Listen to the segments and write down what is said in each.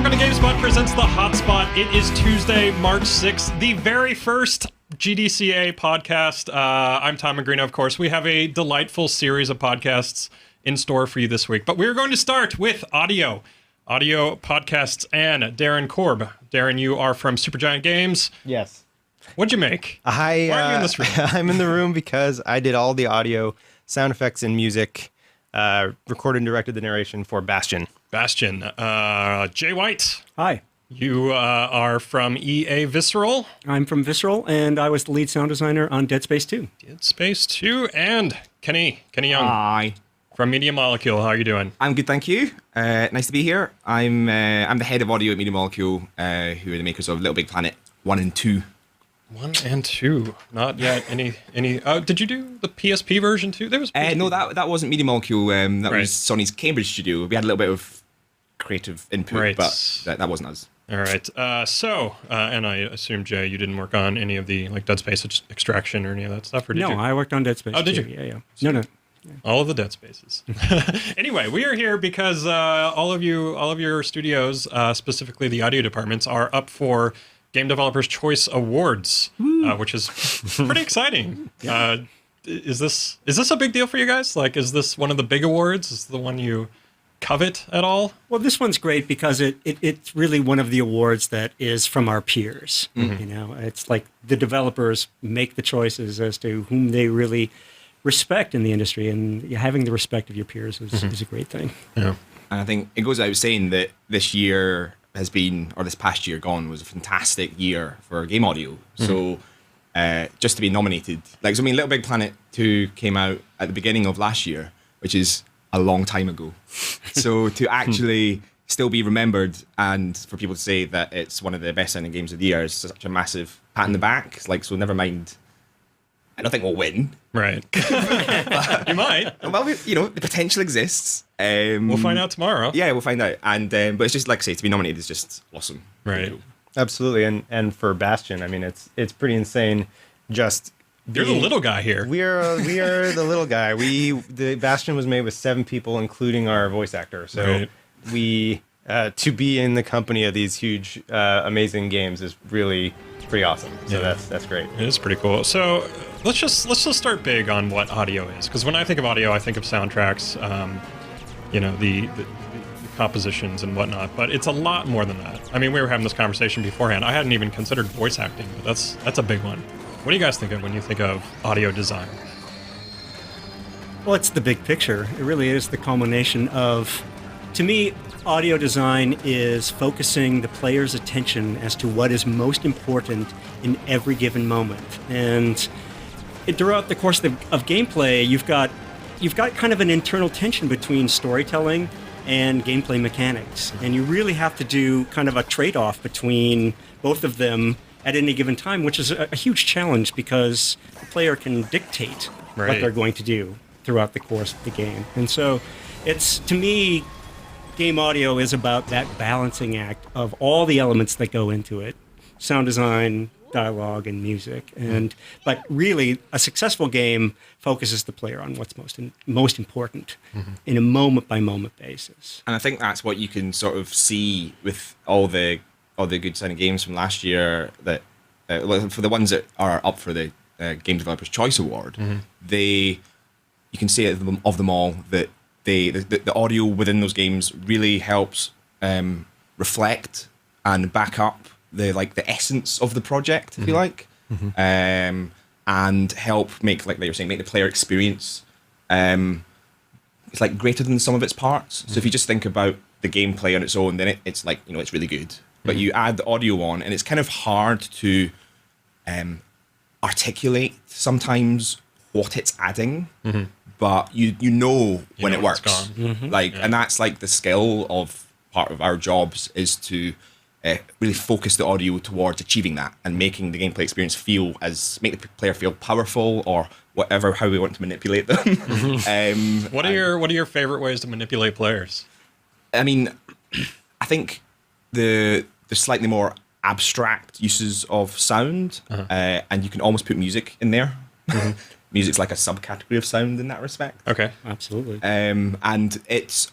welcome to GameSpot presents the HotSpot. It is Tuesday, March 6th, the very first GDCA podcast. I'm Tom Magrino, of course. We have a delightful series of podcasts in store for you this week, but we're going to start with audio podcasts and Darren Korb. Darren, you are from Supergiant Games. Yes. What'd you make? Why are you in this room? I'm in the room because I did all the audio, sound effects, and music, recorded and directed the narration for Bastion. Bastion. Jay White. Hi. You are from EA Visceral. I'm from Visceral, and I was the lead sound designer on Dead Space 2. Dead Space 2. And Kenny Young. Hi. From Media Molecule. How are you doing? I'm good, thank you. Nice to be here. I'm the head of audio at Media Molecule, who are the makers of Little Big Planet 1 and 2. 1 and 2. Not yet. Any? Did you do the PSP version too? There was PSP. No, that wasn't Media Molecule. That Right. was Sony's Cambridge studio. We had a little bit of creative input, Right. but that wasn't us. All right. And I assume, Jay, you didn't work on any of the Dead Space extraction or any of that stuff, or did you? No, I worked on Dead Space 2. Oh, did you? Yeah. No. All of the Dead Spaces. Anyway, we are here because all of your studios, specifically the audio departments, are up for Game Developers Choice Awards, which is pretty exciting. Is this a big deal for you guys? Like, is this one of the big awards? Is it the one you covet at all? Well, this one's great because it's really one of the awards that is from our peers. Mm-hmm. You know, it's like the developers make the choices as to whom they really respect in the industry, and having the respect of your peers is a great thing. Yeah. And I think it goes without saying that this year has been, or this past year gone, was a fantastic year for game audio. So just to be nominated, Little Big Planet 2 came out at the beginning of last year, which is a long time ago. So to actually still be remembered and for people to say that it's one of the best sounding games of the year is such a massive pat in the back. It's like, so never mind. I don't think we'll win. Right. You might. Well, the potential exists. We'll find out tomorrow. Yeah, we'll find out. And but it's just like I say, to be nominated is just awesome. Right. Absolutely, and for Bastion, I mean, it's pretty insane. Just you're the little guy here. We are the little guy. The Bastion was made with 7 people, including our voice actor. So right. we to be in the company of these huge, amazing games is really pretty awesome. So that's great. It is pretty cool. So let's just start big on what audio is, because when I think of audio, I think of soundtracks, the compositions and whatnot. But it's a lot more than that. I mean, we were having this conversation beforehand. I hadn't even considered voice acting, but that's a big one. What do you guys think of when you think of audio design? Well, it's the big picture. It really is the culmination of, to me, audio design is focusing the player's attention as to what is most important in every given moment. And throughout the course of gameplay, you've got kind of an internal tension between storytelling and gameplay mechanics. And you really have to do kind of a trade-off between both of them at any given time, which is a huge challenge because the player can dictate what they're going to do throughout the course of the game. And so it's, to me, game audio is about that balancing act of all the elements that go into it: sound design, dialogue, and music. But really, a successful game focuses the player on what's most important in a moment-by-moment basis. And I think that's what you can sort of see with all the good sounding games from last year. That for the ones that are up for the Game Developers Choice Award, you can see of them all that the audio within those games really helps reflect and back up the essence of the project, if you like, and help make, like you're saying, make the player experience it's like greater than the sum of its parts. So if you just think about the gameplay on its own, then it's like, it's really good. But you add the audio on, and it's kind of hard to articulate sometimes what it's adding. But you know when it works. And that's like the skill of part of our jobs, is to really focus the audio towards achieving that and making the gameplay experience make the player feel powerful, or whatever, how we want to manipulate them. What are your favorite ways to manipulate players? I mean, I think the slightly more abstract uses of sound, and you can almost put music in there. Music's like a subcategory of sound in that respect. Okay. Absolutely. And it's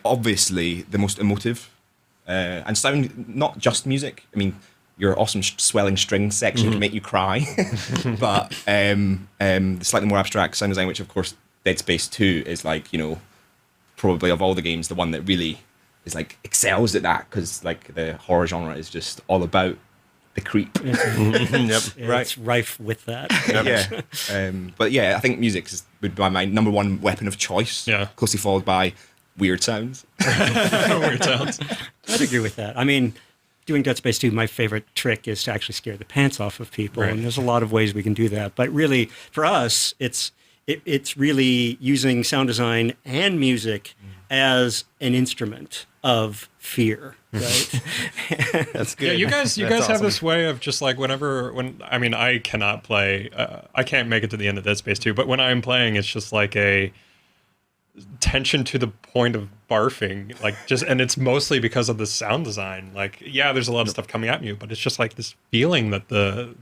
obviously the most emotive and sound, not just music. I mean, your awesome swelling string section can make you cry, but the slightly more abstract sound design, which of course Dead Space 2 is like, you know, probably of all the games, the one that really is like excels at that, because like the horror genre is just all about the creep. It's rife with that. Yeah. But yeah, I think music would be my number one weapon of choice. Yeah. Closely followed by weird sounds. Weird sounds. I'd agree with that. I mean, doing Dead Space 2, my favorite trick is to actually scare the pants off of people. Right. And there's a lot of ways we can do that. But really, for us, it's really using sound design and music as an instrument of fear, right? That's good. Yeah, you guys That's have awesome. this way of just like I mean, I cannot play, I can't make it to the end of Dead Space 2, but when I'm playing, it's just like a tension to the point of barfing, like just, and it's mostly because of the sound design. Like, yeah, there's a lot of stuff coming at you, but it's just like this feeling that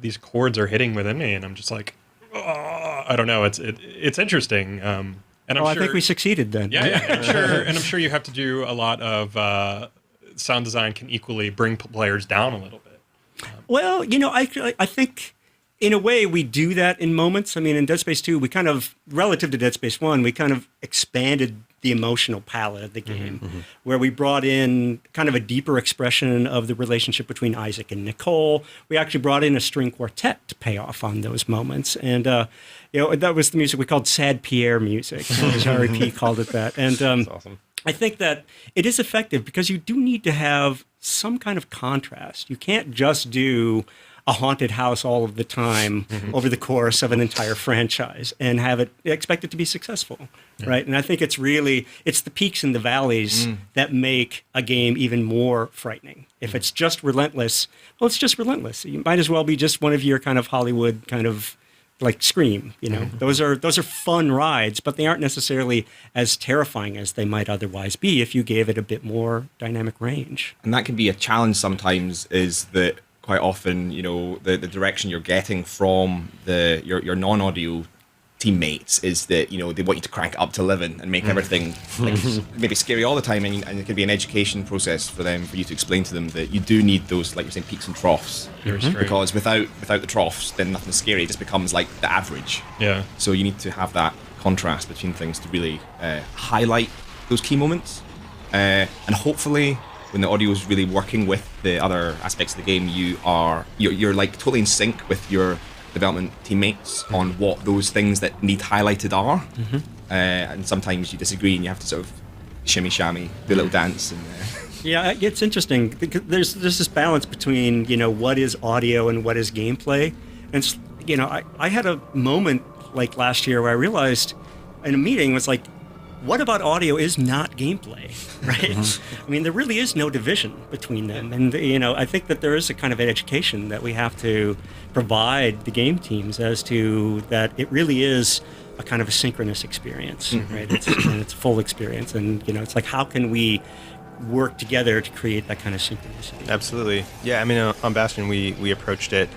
these chords are hitting within me, and I'm just like, oh, I don't know. It's interesting. And I'm I sure, think we succeeded then. yeah, I'm sure you have to do a lot of sound design can equally bring players down a little bit. Well, you know, I think in a way we do that in moments. I mean, in Dead Space 2, we kind of, relative to Dead Space 1, we kind of expanded the emotional palette of the game, where we brought in kind of a deeper expression of the relationship between Isaac and Nicole. We actually brought in a string quartet to pay off on those moments. And, you know, that was the music we called Sad Pierre music, as REP called it that. And That's awesome. I think that it is effective because you do need to have some kind of contrast. You can't just do a haunted house all of the time over the course of an entire franchise and expect it to be successful, right? And I think it's the peaks and the valleys that make a game even more frightening. If it's just relentless, well, it's just relentless. You might as well be just one of your kind of Hollywood kind of like Scream, you know. Those are fun rides, but they aren't necessarily as terrifying as they might otherwise be if you gave it a bit more dynamic range. And that can be a challenge sometimes, is that quite often, you know, the direction you're getting from your non-audio teammates is that, you know, they want you to crank it up to 11 and make everything like maybe scary all the time, and it can be an education process for you to explain to them that you do need those, like you're saying, peaks and troughs. Because without the troughs, then nothing's scary. It just becomes like the average. Yeah. So you need to have that contrast between things to really highlight those key moments, and hopefully, when the audio is really working with the other aspects of the game, you're like totally in sync with your development teammates on what those things that need highlighted are. And sometimes you disagree and you have to sort of shimmy shammy, do a little dance. And Yeah, it's interesting because there's this balance between, you know, what is audio and what is gameplay. And, you know, I had a moment like last year where I realized in a meeting was like, what about audio is not gameplay, right? I mean, there really is no division between them. And, you know, I think that there is a kind of an education that we have to provide the game teams as to that it really is a kind of a synchronous experience, right? It's a full experience. And, you know, it's like, how can we work together to create that kind of synchronicity? Absolutely. Yeah, I mean, on Bastion, we approached it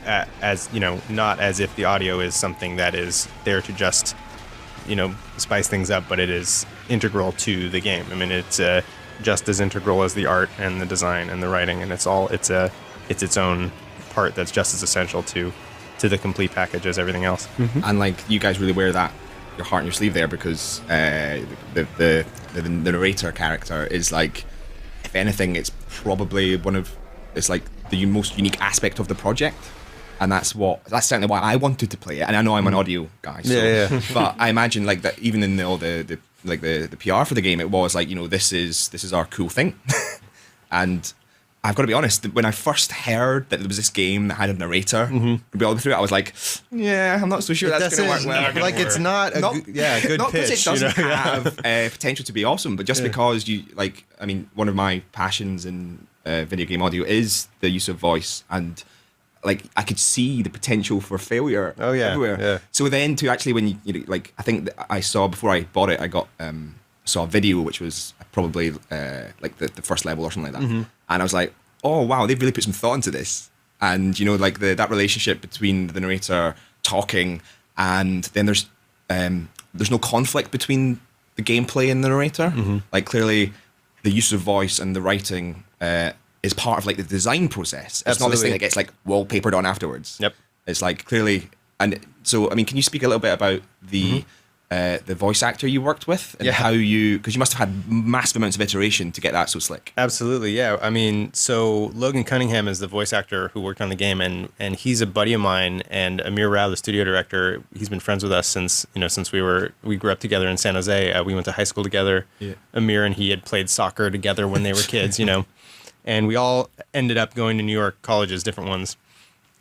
as, you know, not as if the audio is something that is there to just, you know, spice things up, but it is integral to the game. I mean, it's just as integral as the art and the design and the writing, and it's its own part that's just as essential to the complete package as everything else. And like, you guys really wear that your heart on your sleeve there, because the narrator character is like, if anything, it's probably it's like the most unique aspect of the project. And that's certainly why I wanted to play it. And I know I'm an audio guy, so, but I imagine like that even in all the PR for the game, it was like, you know, this is our cool thing. And I've got to be honest, when I first heard that there was this game that had a narrator be all the way through it, I was like, yeah, I'm not so sure that's going to work well. Like, it's not a good not pitch. because it doesn't have potential to be awesome, but just because you, like, I mean, one of my passions in video game audio is the use of voice, and like, I could see the potential for failure everywhere. Yeah. So then to actually, when you know, like, I think that I saw, before I bought it, I got saw a video which was probably like the first level or something like that, and I was like, oh wow, they've really put some thought into this. And you know, like that relationship between the narrator talking, and then there's no conflict between the gameplay and the narrator. Like, clearly the use of voice and the writing is part of like the design process. It's not this thing that gets like wallpapered on afterwards. Yep. It's like clearly, and so I mean, can you speak a little bit about the voice actor you worked with and how because you must have had massive amounts of iteration to get that so slick. Absolutely, yeah. I mean, so Logan Cunningham is the voice actor who worked on the game, and he's a buddy of mine. And Amir Rao, the studio director, he's been friends with us since we grew up together in San Jose. We went to high school together. Yeah. Amir and he had played soccer together when they were kids, and we all ended up going to New York colleges, different ones.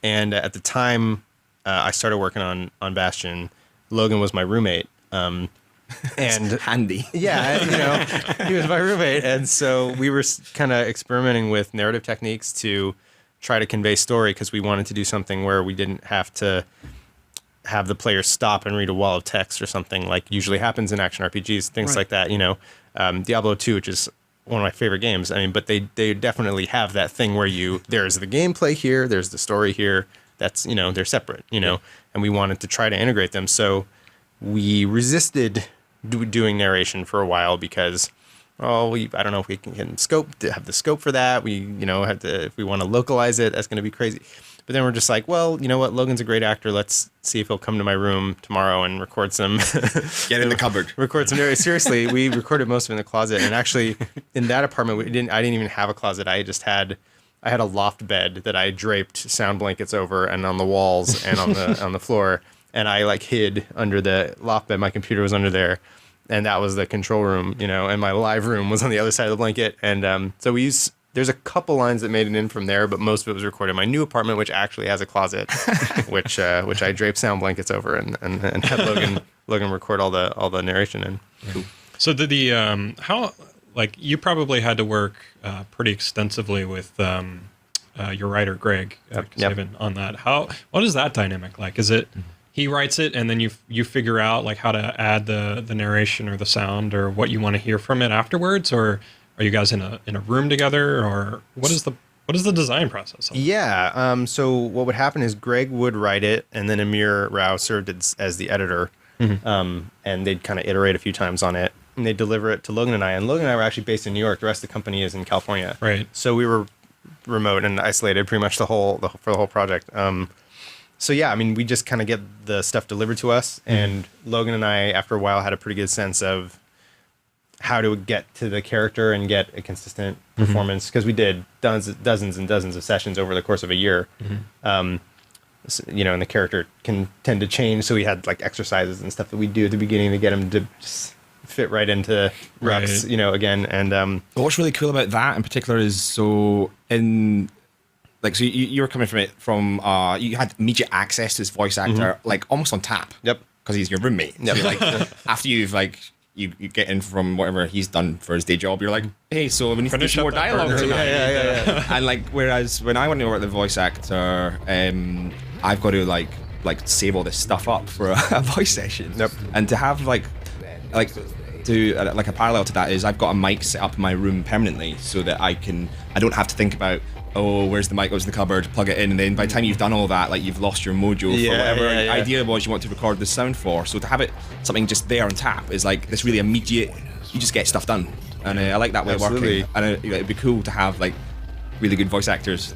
And at the time, I started working on Bastion. Logan was my roommate. And handy. Yeah, he was my roommate. And so we were kind of experimenting with narrative techniques to try to convey story, because we wanted to do something where we didn't have to have the player stop and read a wall of text or something like usually happens in action RPGs, things like that, Diablo 2, which is one of my favorite games. I mean, but they definitely have that thing where there's the gameplay here, there's the story here. That's, they're separate, and we wanted to try to integrate them. So we resisted doing narration for a while because, I don't know if we can have the scope for that. We, have to, if we want to localize it, that's going to be crazy. But then we're just like, well, you know what? Logan's a great actor. Let's see if he'll come to my room tomorrow and record some. Get in the cupboard. Record some. Seriously, we recorded most of it in the closet. And actually, in that apartment, I didn't even have a closet. I had a loft bed that I draped sound blankets over, and on the walls and on the floor. And I hid under the loft bed. My computer was under there, and that was the control room, and my live room was on the other side of the blanket. And so there's a couple lines that made it in from there, but most of it was recorded in my new apartment, which actually has a closet, which I draped sound blankets over and had Logan record all the narration in. Cool. So how you probably had to work pretty extensively with your writer Greg Saban on that. What is that dynamic like? Is it he writes it and then you figure out how to add the narration or the sound or what you want to hear from it afterwards, or are you guys in a room together, or what is the design process? Yeah. So what would happen is Greg would write it, and then Amir Rao served as the editor, and they'd kind of iterate a few times on it, and they'd deliver it to Logan and I. And Logan and I were actually based in New York. The rest of the company is in California. Right. So we were remote and isolated pretty much for the whole project. So yeah, I mean, we just kind of get the stuff delivered to us, and Logan and I, after a while, had a pretty good sense of how to get to the character and get a consistent performance, because we did dozens and dozens of sessions over the course of a year. And the character can tend to change, so we had exercises and stuff that we do at the beginning to get him to just fit right into reps, again. And what's really cool about that in particular is so you were coming from it from you had immediate access to this voice actor almost on tap. Yep. Because he's your roommate. Yep. So after you've you get in from whatever he's done for his day job, you're like, hey, so we need to do some more dialogue tonight. Yeah. And whereas when I went to work with the voice actor, I've got to save all this stuff up for a voice session. Yep. And to have a parallel to that is I've got a mic set up in my room permanently so that I don't have to think about, where's the mic, goes in the cupboard, plug it in, and then by the time you've done all that, you've lost your mojo for whatever idea was you want to record the sound for. So to have it something just there on tap is this really immediate, you just get stuff done. And I like that way of working. And it'd be cool to have really good voice actors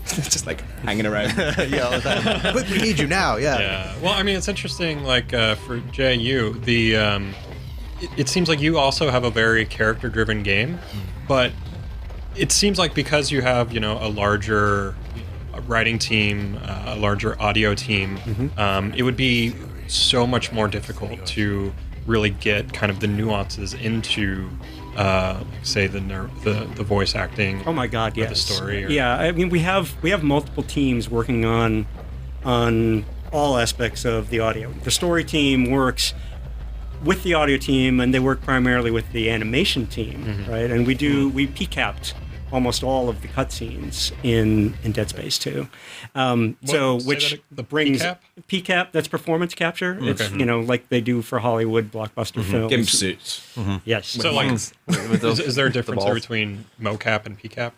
just hanging around. All the time. Quick, we need you now. Yeah. Well, I mean, it's interesting. For JU, it seems like you also have a very character-driven game, but it seems like because you have a larger writing team, a larger audio team, it would be so much more difficult to really get kind of the nuances into say the voice acting. Oh my God, yes. The story. I mean, we have multiple teams working on all aspects of the audio. The story team works with the audio team, and they work primarily with the animation team, right? And we PCAP'd almost all of the cutscenes in Dead Space 2. Brings PCAP, that's performance capture. Okay. It's like they do for Hollywood blockbuster films. Gimp suits. Yes. So is there a difference between mocap and PCAP?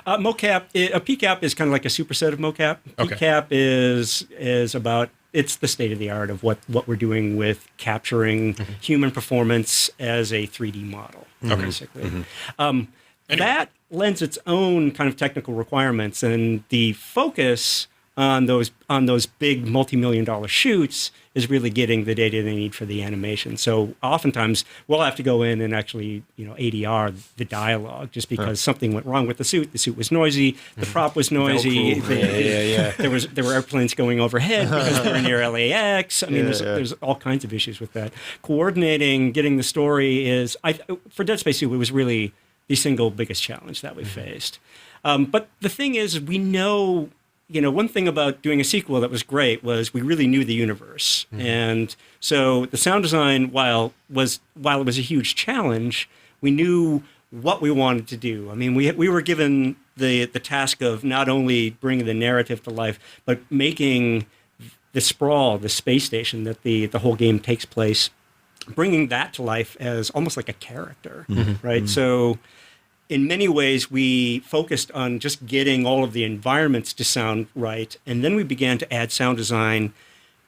A PCAP is kind of like a superset of mocap. Okay. PCAP is about it's the state of the art of what we're doing with capturing human performance as a 3D model, basically. That lends its own kind of technical requirements, and the focus on those big multi-million-dollar shoots is really getting the data they need for the animation. So oftentimes we'll have to go in and actually, ADR the dialogue just because something went wrong with the suit. The suit was noisy, the prop was noisy. There were airplanes going overhead because they were near LAX. I mean, there's all kinds of issues with that. Coordinating, getting the story is for Dead Space 2, it was really the single biggest challenge that we faced. But the thing is, we know. One thing about doing a sequel that was great was we really knew the universe. And so the sound design, while it was a huge challenge, we knew what we wanted to do. I mean, we were given the task of not only bringing the narrative to life, but making the sprawl, the space station that the whole game takes place, bringing that to life as almost like a character, right? So in many ways, we focused on just getting all of the environments to sound right, and then we began to add sound design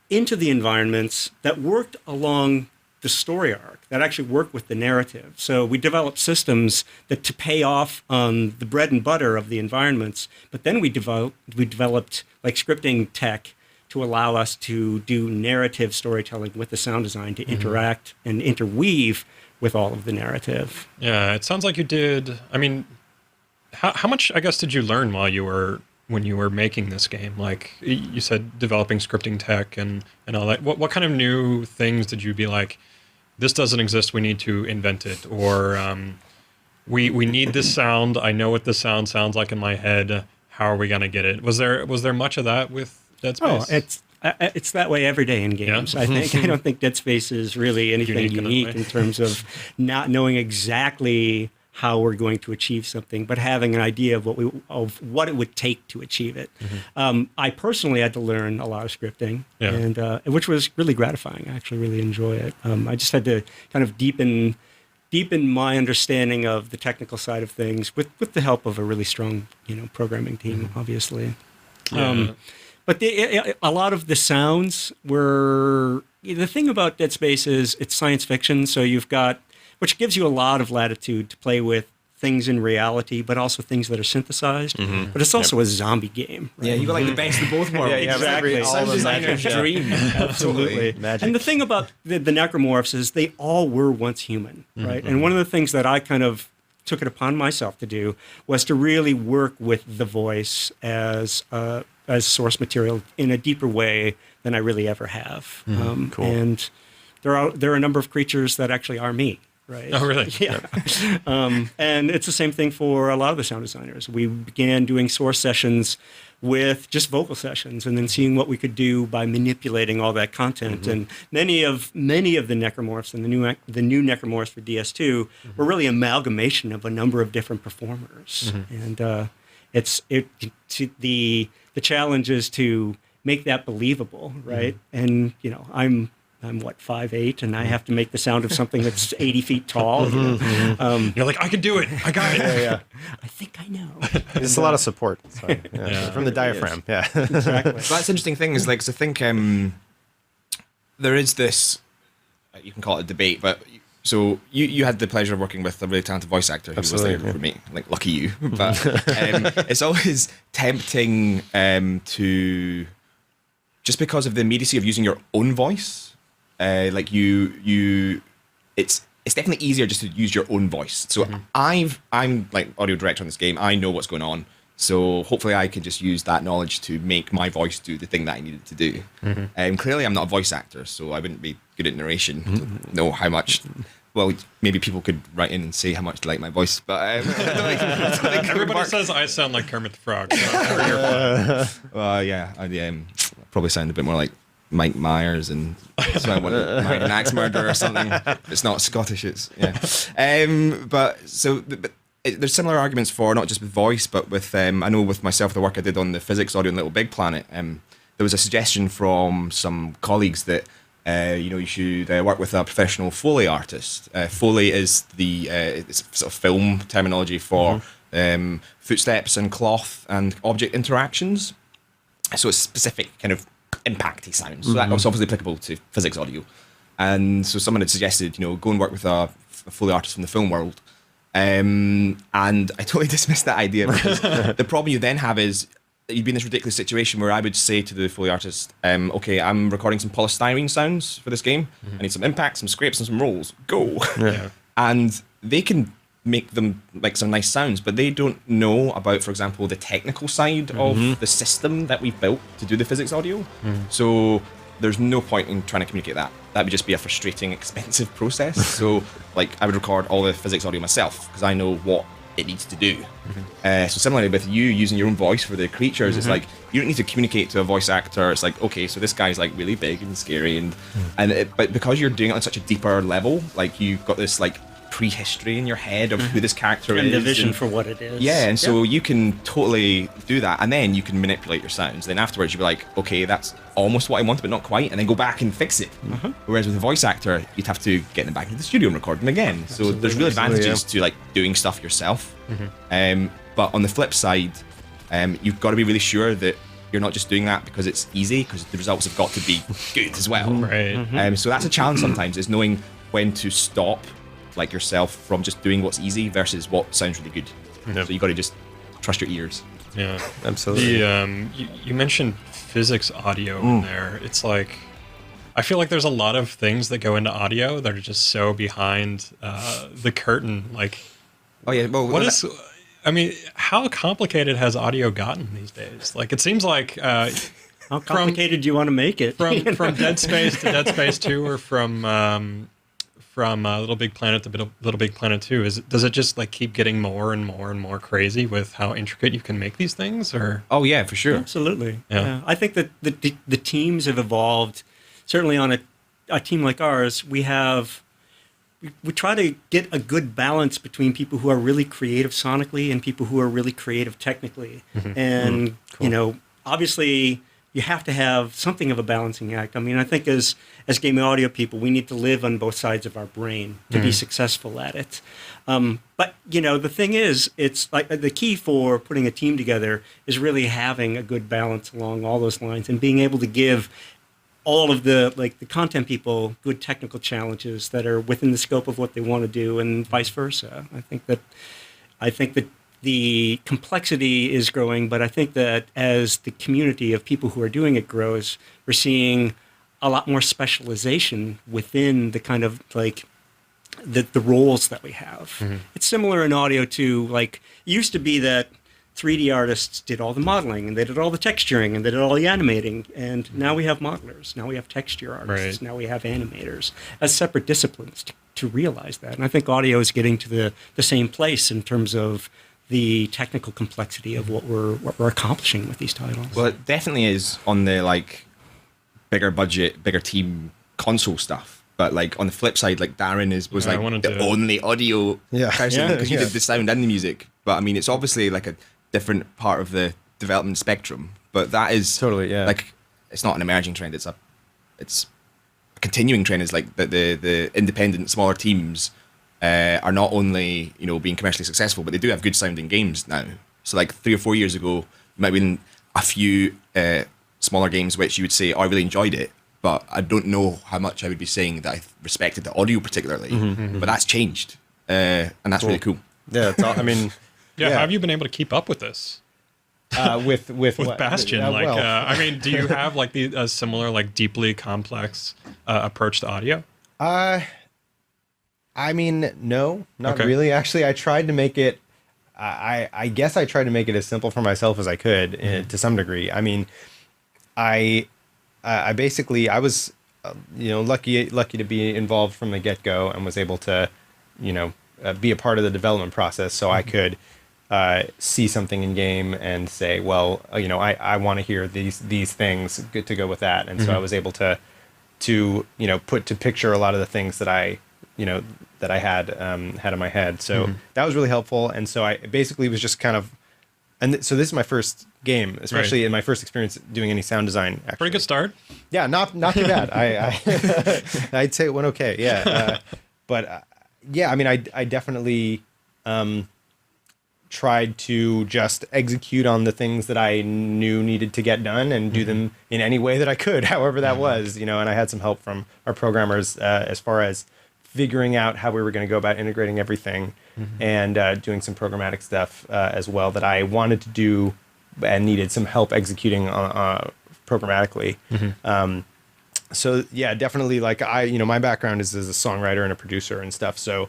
into the environments that worked along the story arc, that actually worked with the narrative. So we developed systems that to pay off on the bread and butter of the environments, but then we developed like scripting tech to allow us to do narrative storytelling with the sound design to interact and interweave with all of the narrative. Yeah, it sounds like you did. I mean, how much, I guess, did you learn when you were making this game? Like you said, developing scripting tech and all that. What kind of new things did you be like, this doesn't exist, we need to invent it? Or we need this sound, I know what this sound sounds like in my head, how are we going to get it? Was there much of that with Dead Space? It's that way every day in games. Yeah. I don't think Dead Space is really anything unique in terms of not knowing exactly how we're going to achieve something, but having an idea of what it would take to achieve it. I personally had to learn a lot of scripting, and which was really gratifying. I actually really enjoy it. I just had to kind of deepen my understanding of the technical side of things with the help of a really strong programming team, obviously. Yeah. But a lot of the sounds were... The thing about Dead Space is it's science fiction, so which gives you a lot of latitude to play with things in reality, but also things that are synthesized. But it's also a zombie game. Right? Yeah, you got like the best of both worlds. Exactly. Sound designer's dream. Absolutely. Magic. And the thing about the necromorphs is they all were once human, right? And one of the things that I kind of took it upon myself to do was to really work with the voice as source material in a deeper way than I really ever have. Cool. And there are a number of creatures that actually are me, right? Oh, really? Yeah. And it's the same thing for a lot of the sound designers. We began doing source sessions with just vocal sessions, and then seeing what we could do by manipulating all that content. And many of the necromorphs and the new necromorphs for DS2 were really amalgamation of a number of different performers. And the challenge is to make that believable, right? And I'm what, 5'8", and I have to make the sound of something that's 80 feet tall. You're like, I can do it. I got it. Yeah. I think I know. There's a lot of support from the diaphragm. Yeah, Exactly. So that's the interesting thing is, like, so I think there is this, you can call it a debate, but so you had the pleasure of working with a really talented voice actor who was there for me. Like, lucky you. But it's always tempting to, just because of the immediacy of using your own voice, like it's definitely easier just to use your own voice. So I'm like audio director on this game. I know what's going on. So hopefully I can just use that knowledge to make my voice do the thing that I needed to do. Clearly I'm not a voice actor, so I wouldn't be good at narration. Know how much. Well, maybe people could write in and say how much they like my voice, but I don't think it would Everybody work. says I sound like Kermit the Frog. So Yeah, I probably sound a bit more like Mike Myers, and so I want to marry an axe murderer or something. It's not Scottish, it's but there's similar arguments for not just with voice, but with I know with myself, the work I did on the physics audio in Little Big Planet, there was a suggestion from some colleagues that you should work with a professional Foley artist. Foley is it's sort of film terminology for footsteps and cloth and object interactions. So it's specific kind of impacty sounds. So that was obviously applicable to physics audio. And so someone had suggested, go and work with a Foley artist from the film world. And I totally dismissed that idea because the problem you then have is that you'd be in this ridiculous situation where I would say to the Foley artist, okay, I'm recording some polystyrene sounds for this game. I need some impacts, some scrapes, and some rolls. Go. Yeah. And they can make them like some nice sounds, but they don't know about, for example, the technical side of the system that we've built to do the physics audio. So there's no point in trying to communicate that. That would just be a frustrating, expensive process. So like I would record all the physics audio myself because I know what it needs to do. So similarly with you using your own voice for the creatures, it's like you don't need to communicate to a voice actor. It's like, okay, so this guy's like really big and scary, but because you're doing it on such a deeper level, like you've got this like prehistory in your head of who this character and is. the vision for what it is. Yeah, and so you can totally do that, and then you can manipulate your sounds. Then afterwards, you'll be like, okay, that's almost what I wanted, but not quite, and then go back and fix it. Whereas with a voice actor, you'd have to get them back into the studio and record them again. So there's real advantages to like doing stuff yourself. But on the flip side, you've got to be really sure that you're not just doing that because it's easy, because the results have got to be good as well. Right. So that's a challenge sometimes, is knowing when to stop like yourself from just doing what's easy versus what sounds really good. So you got to just trust your ears. Yeah, Absolutely. You mentioned physics audio in there. It's like I feel like there's a lot of things that go into audio that are just so behind the curtain. Like, Oh yeah, well, what is? I mean, how complicated has audio gotten these days? Like, it seems like How complicated do you want to make it? from Dead Space to Dead Space 2, or from Little Big Planet to Little Big Planet 2, does it just like keep getting more and more and more crazy with how intricate you can make these things? Or Oh yeah, for sure. Absolutely. Yeah. I think that the teams have evolved. Certainly on a team like ours, we try to get a good balance between people who are really creative sonically and people who are really creative technically. And, obviously you have to have something of a balancing act. I mean, I think as game and audio people, we need to live on both sides of our brain to be successful at it. But, the thing is, it's like the key for putting a team together is really having a good balance along all those lines and being able to give all of the content people good technical challenges that are within the scope of what they want to do, and vice versa. I think that the complexity is growing, but I think that as the community of people who are doing it grows, we're seeing a lot more specialization within the kind of like the roles that we have. It's similar in audio to like it used to be that 3D artists did all the modeling and they did all the texturing and they did all the animating, and now we have modelers, now we have texture artists, now we have animators as separate disciplines to realize that. And I think audio is getting to the same place in terms of the technical complexity of what we're accomplishing with these titles. Well, it definitely is on the like bigger budget, bigger team console stuff. But like on the flip side, like Darren was like the only audio person because you did the sound and the music. But I mean, it's obviously like a different part of the development spectrum. But that is Totally, yeah. like it's not an emerging trend. It's a continuing trend. Is like the independent smaller teams are not only being commercially successful, but they do have good sounding games now. So like 3 or 4 years ago, you might win a few smaller games which you would say, oh, I really enjoyed it, but I don't know how much I would be saying that I respected the audio particularly. But that's changed, and that's really cool. Yeah, it's all, I mean, how have you been able to keep up with this? with With Bastion, I mean, do you have like a similar, like deeply complex approach to audio? I mean, no, not really. Actually, I tried to make it. I guess I tried to make it as simple for myself as I could to some degree. I mean, I basically I was lucky to be involved from the get-go and was able to be a part of the development process, so I could see something in game and say, well, I want to hear these things good to go with that, and so I was able to put to picture a lot of the things that I had in my head. So that was really helpful. And so I basically was just kind of, so this is my first game, especially in my first experience doing any sound design. Actually. Pretty good start. Yeah, not too bad. I'd say it went okay. Yeah, but I mean, I definitely tried to just execute on the things that I knew needed to get done and do them in any way that I could, however that was, and I had some help from our programmers as far as figuring out how we were going to go about integrating everything and doing some programmatic stuff as well that I wanted to do and needed some help executing programmatically. So yeah, definitely like my background is as a songwriter and a producer and stuff. So,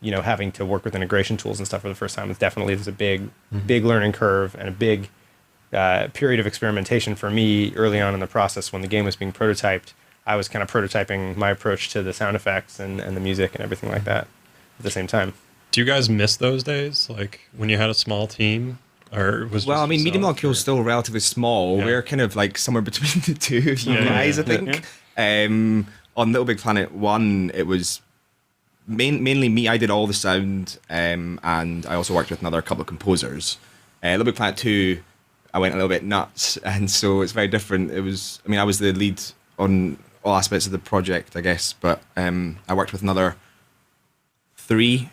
having to work with integration tools and stuff for the first time is definitely there's a big learning curve and a big period of experimentation for me early on in the process when the game was being prototyped. I was kind of prototyping my approach to the sound effects and the music and everything like that at the same time. Do you guys miss those days, like when you had a small team? Or was well, I mean, Media Molecule is still relatively small. Yeah. We're kind of like somewhere between the two of you guys, I think. Yeah. On Little Big Planet 1, it was mainly me. I did all the sound, and I also worked with another couple of composers. Little Big Planet 2, I went a little bit nuts, and so it's very different. I was the lead on all aspects of the project, I guess, but I worked with another 3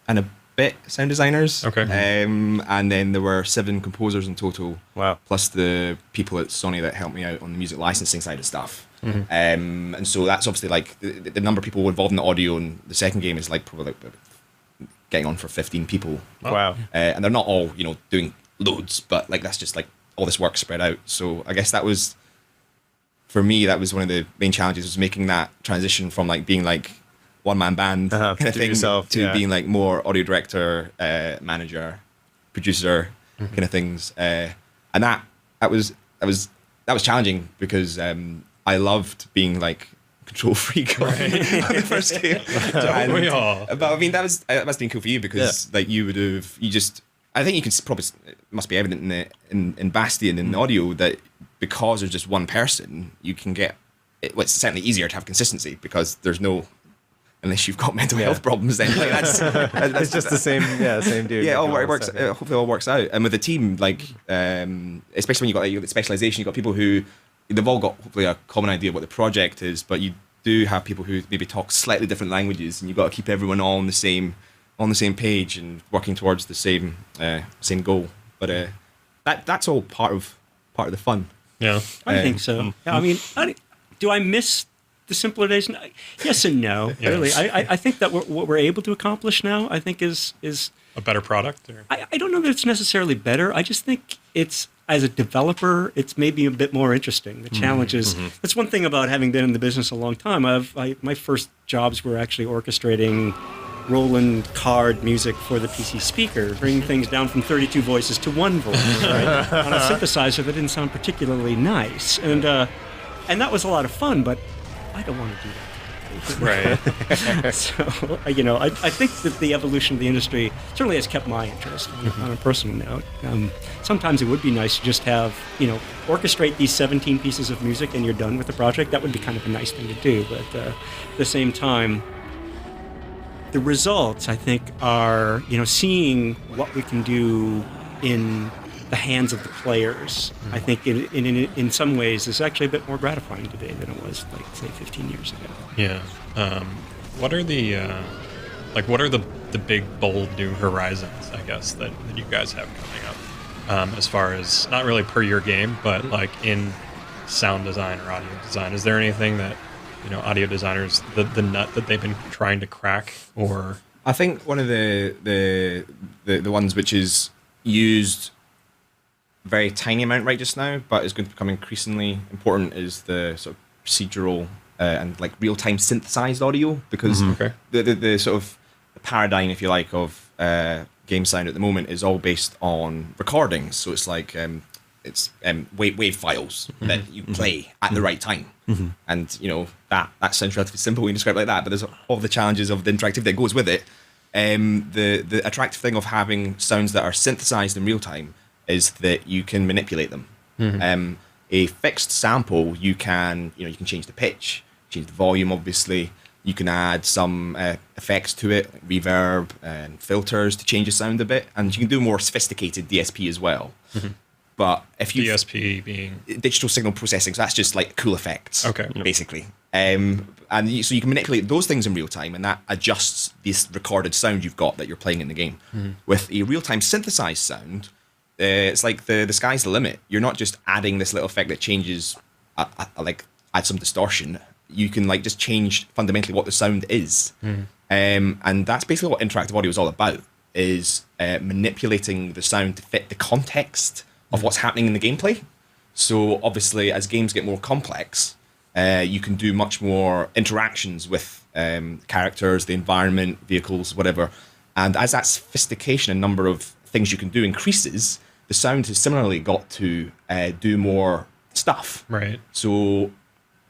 and a bit sound designers. Okay. And then there were 7 composers in total. Wow. Plus the people at Sony that helped me out on the music licensing side of stuff. And so that's obviously like the number of people involved in the audio in the second game is like probably like getting on for 15 people. Wow. And they're not all, doing loads, but like that's just like all this work spread out. So I guess that was, for me, that was one of the main challenges, was making that transition from like being like one-man band kind of thing to being like more audio director, manager, producer kind of things. And that was challenging because I loved being like control freak on the first game. Don't we all? But I mean, that must have been cool for you because like I think you can probably, it must be evident in Bastion in the audio that because there's just one person, you can get it's certainly easier to have consistency because there's no, unless you've got mental health problems, then like that's it's just the same dude. Yeah, it works. Hopefully, it all works out. And with the team, like especially when you got like specialization, you got people who they've all got hopefully a common idea of what the project is, but you do have people who maybe talk slightly different languages, and you've got to keep everyone all on the same page and working towards the same goal. But that's all part of the fun. Yeah, I think so. Yeah, I mean, do I miss the simpler days? Yes and no. Yeah. Really, I think that what we're able to accomplish now, I think is a better product. Or? I don't know that it's necessarily better. I just think it's, as a developer, it's maybe a bit more interesting. The challenge is that's one thing about having been in the business a long time. My first jobs were actually orchestrating Roland card music for the PC speaker, bringing things down from 32 voices to 1 voice, right? On a synthesizer that didn't sound particularly nice, and that was a lot of fun. But I don't want to do that. Right. So, I think that the evolution of the industry certainly has kept my interest on a personal note. Sometimes it would be nice to just have, orchestrate these 17 pieces of music and you're done with the project. That would be kind of a nice thing to do. But at the same time, the results, I think, are, say what we can do in the hands of the players, I think in some ways is actually a bit more gratifying today than it was, like, say, 15 years ago. Yeah. What are the big, bold new horizons, I guess, that you guys have coming up? As far as, not really per your game, but like in sound design or audio design, is there anything that, audio designers, the nut that they've been trying to crack, or? I think one of the ones which is used very tiny amount right just now, but is going to become increasingly important, is the sort of procedural and like real-time synthesized audio, because the sort of paradigm, if you like, of game sound at the moment is all based on recordings. So it's like wave files that you play at the right time, and that sounds relatively simple when you describe it like that, but there's all the challenges of the interactivity that goes with it. The attractive thing of having sounds that are synthesized in real time is that you can manipulate them. A fixed sample, you can change the pitch, change the volume, obviously. You can add some effects to it, like reverb and filters to change the sound a bit, and you can do more sophisticated DSP as well. But if you DSP being digital signal processing, so that's just like cool effects, Okay. basically. So you can manipulate those things in real time, and that adjusts this recorded sound you've got that you're playing in the game. With a real-time synthesized sound, it's like the sky's the limit. You're not just adding this little effect that changes, like add some distortion. You can like just change fundamentally what the sound is, and that's basically what interactive audio is all about. Is manipulating the sound to fit the context of what's happening in the gameplay. So obviously, as games get more complex, you can do much more interactions with characters, the environment, vehicles, whatever. And as that sophistication and number of things you can do increases, the sound has similarly got to do more stuff. right. So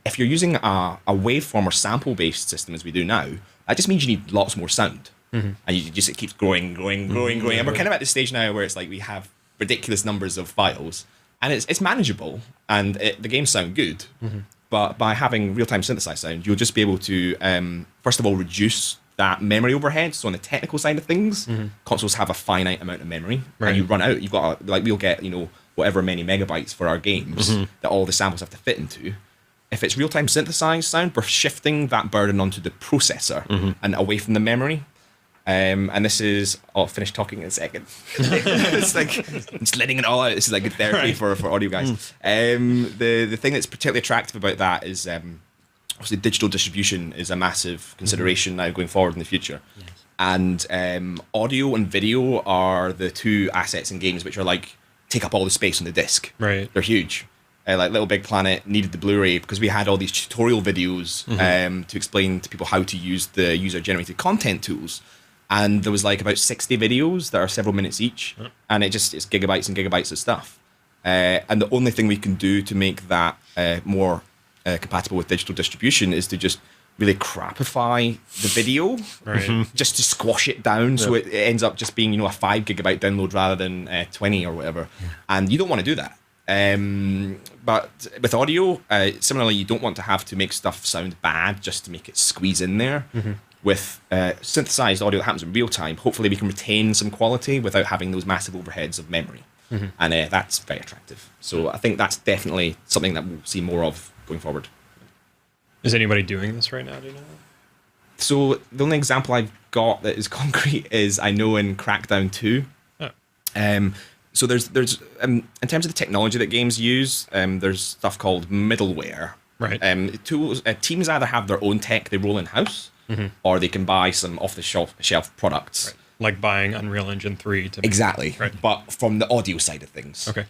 if you're using a waveform or sample-based system as we do now, that just means you need lots more sound. And it keeps growing. And we're kind of at the stage now where it's like we have ridiculous numbers of files, and it's manageable, and the games sound good. But by having real-time synthesized sound, you'll just be able to, first of all, reduce that memory overhead. So on the technical side of things, consoles have a finite amount of memory, and you run out. You've got we'll get whatever many megabytes for our games that all the samples have to fit into. If it's real-time synthesized sound, we're shifting that burden onto the processor and away from the memory. And this is, I'll finish talking in a second. It's like, I'm just letting it all out. This is like good therapy for audio guys. The thing that's particularly attractive about that is obviously digital distribution is a massive consideration now going forward in the future. Yes. And audio and video are the two assets in games which are like, take up all the space on the disc. Right. They're huge. Like Little Big Planet needed the Blu-ray because we had all these tutorial videos to explain to people how to use the user-generated content tools. And there was like about 60 videos that are several minutes each, and it's gigabytes and gigabytes of stuff. And the only thing we can do to make that more compatible with digital distribution is to just really crapify the video, just to squash it down so it ends up just being a 5 gigabyte download rather than 20 or whatever. And you don't want to do that. But with audio, similarly, you don't want to have to make stuff sound bad just to make it squeeze in there. With synthesized audio that happens in real time, hopefully we can retain some quality without having those massive overheads of memory. And that's very attractive. So I think that's definitely something that we'll see more of going forward. Is anybody doing this right now? Do you know? So the only example I've got that is concrete is I know in Crackdown 2. So there's in terms of the technology that games use, there's stuff called middleware. Right. Teams either have their own tech they roll in-house, or they can buy some off-the-shelf products. Right. Like buying Unreal Engine 3 to Exactly. Right. But from the audio side of things. Okay.